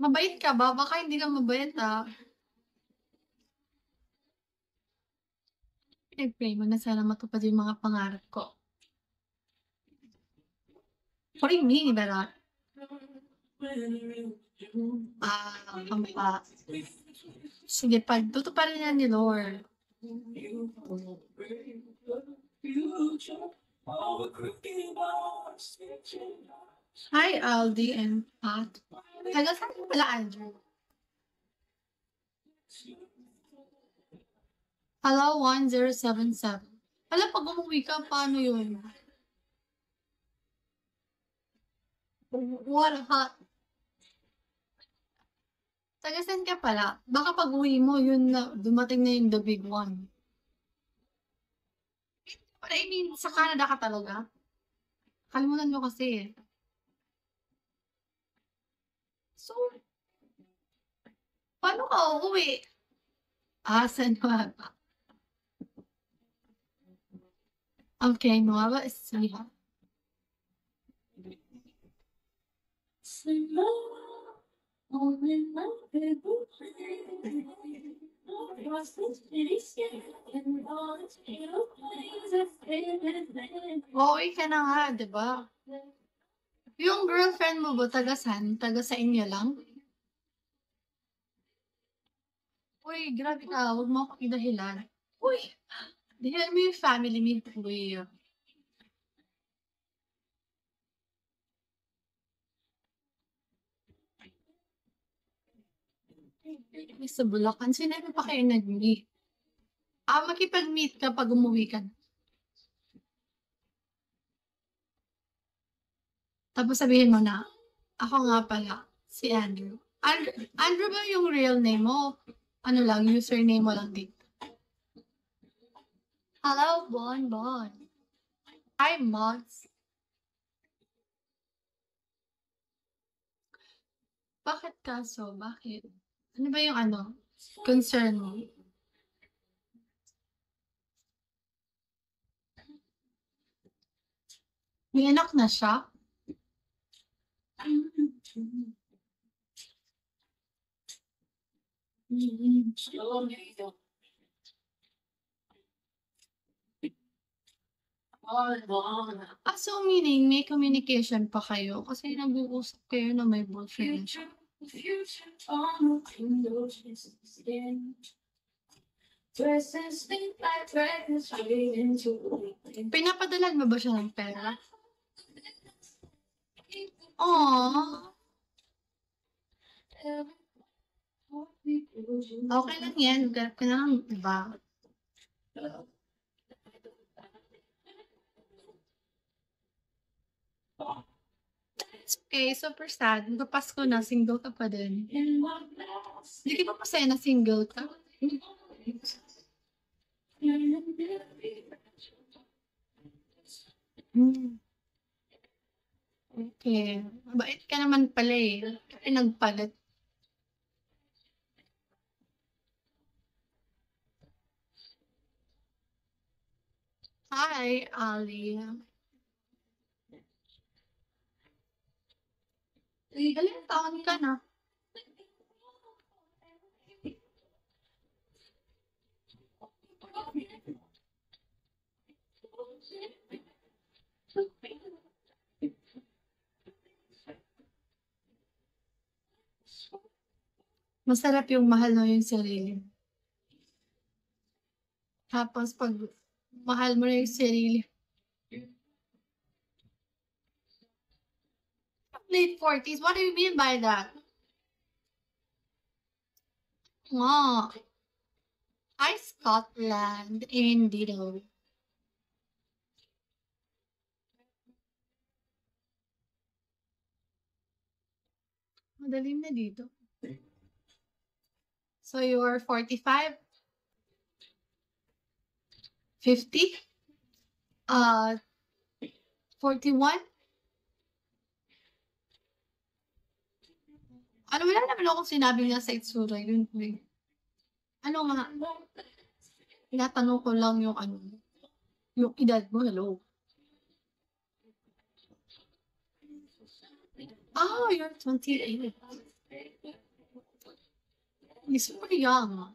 Mabait ka ba? Baka hindi ka mabait, ah. Pinag-pray mo na sana matupad yung mga pangarap ko. What do you mean by that? Ang sige, tutuparin yan ni Lord. Hi, Aldi and Pat. Taga saan pala, Andrew? Hello, 1077. Alam, pag umuwi ka, paano yun? What hot? Taga saan ka pala? Baka pag uwi mo, yun na, dumating na yung the big one. I mean, sa Canada ka talaga? Kalimutan mo kasi eh. So, paano ka uuwi? San ba? Okay, Nueva Ecija. Uuwi ka na nga, di ba? Yung girlfriend mo ba, taga saan? Taga sa inyo lang? Uy, grabe ka, huwag mo akong idahilan. Uy, dahilan mo yung family mo, uy. Sa Bulacan, sinabi pa kayo nag-meet? Makipag-meet ka pag umuwi ka. Tapos sabihin mo na, ako nga pala, si Andrew. Andrew ba yung real name mo? Ano lang, username mo lang dito. Hello, Bon Bon. Hi, Mods. Bakit kaso? Bakit? Ano ba yung concern mo? May anak na siya? So meaning may communication pa kayo kasi nag-uusap kayo na may boyfriend siya. Pinapadalan mo ba siya ng pera? Aww. Okay lang yan. Garap ka na lang, diba? It's okay, super sad. Pasko na, single ka pa din. Hindi ka pa masaya na single ka? Okay. Mabait ka naman pala eh. Kasi nagpalit. Hi, Ali. Ilang taon ka na? Masarap yung mahal mo yung sarili. Tapos pag mahal mo na yung sarili. Late 40s, what do you mean by that? Hi, Scotland and Ditto. Madalim na dito. So you're 45? 50? 41? Wala naman akong sinabi nga sa itsura yun. Ano nga? Tinatanong ko lang yung yung edad mo, hello. Oh, you're 28. Super young.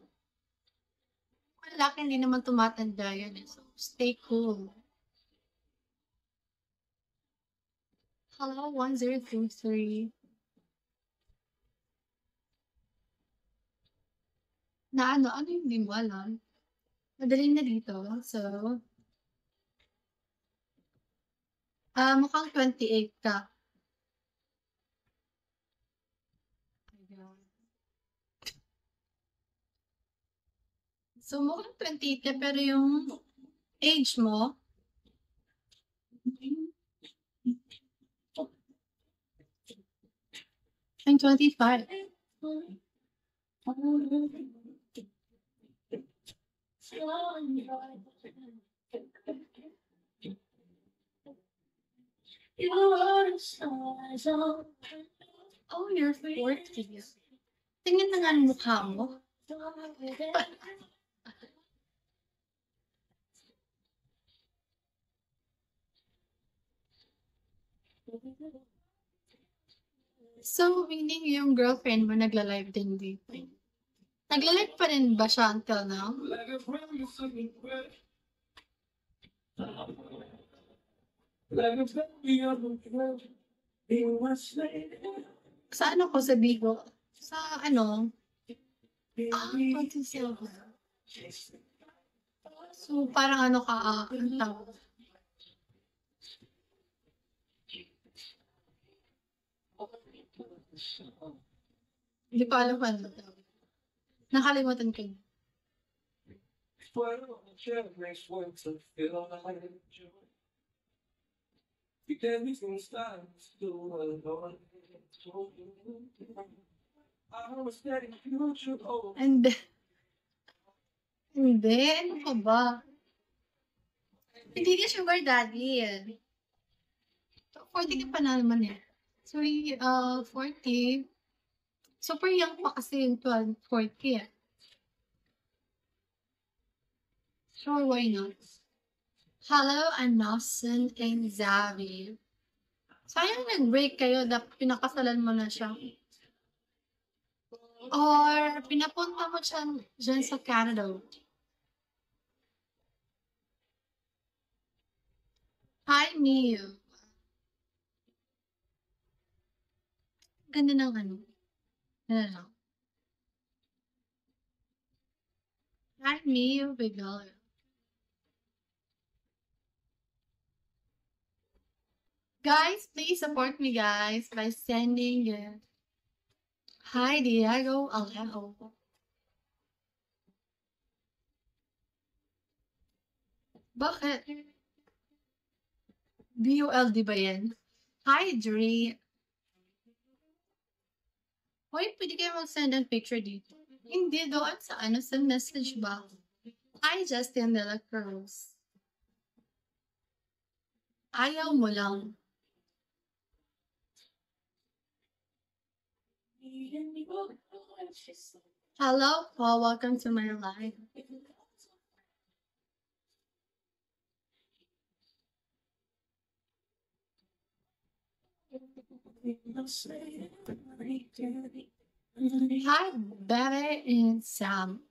Ang lalaki hindi naman tumatanda yan, eh, so stay cool. Hello, 1023. Na ano yung hindi mo alam? Madali na dito. So, mukhang 28 ka. Ayan. So, mukhang 28 ka, pero yung age mo, I'm 25. Oh, you're 40. Tingnan na nga ang mukha mo. So, meaning yung girlfriend mo nagla-live din dito? Nagla-live pa rin ba siya until now? Sa ano ko, sa Bigo? Sa ano? 27. So, parang ano ka, ang tawag? Hindi ko alam kung ano tawag. Nakalimutan ko. And then, hindi, ano ka ba? Hindi ka sugar daddy eh. 40 ka pa naman eh. So, 40. Super young pa kasi yung 40 eh. Sure, why not? Hello, Anosen and Zavi. Sayang nag-break kayo, pinakasalan mo na siya. Or pinapunta mo siya dyan sa Canada. Hi, Mio. Ganda ng ano. Ano lang. Hi, Mio. Bigla. Guys, please support me, guys, by sending it. Hi, Diego Alejo. Bakit? BULD ba yan? Hi, Dre. Hoy, pwede kayo mag-send ng picture dito. Hindi, doon sa sa message box. Hi, Justin de la Cruz. Ayaw mo lang. Hello, Paul. Welcome to my live. Hi, Bebe and Sam.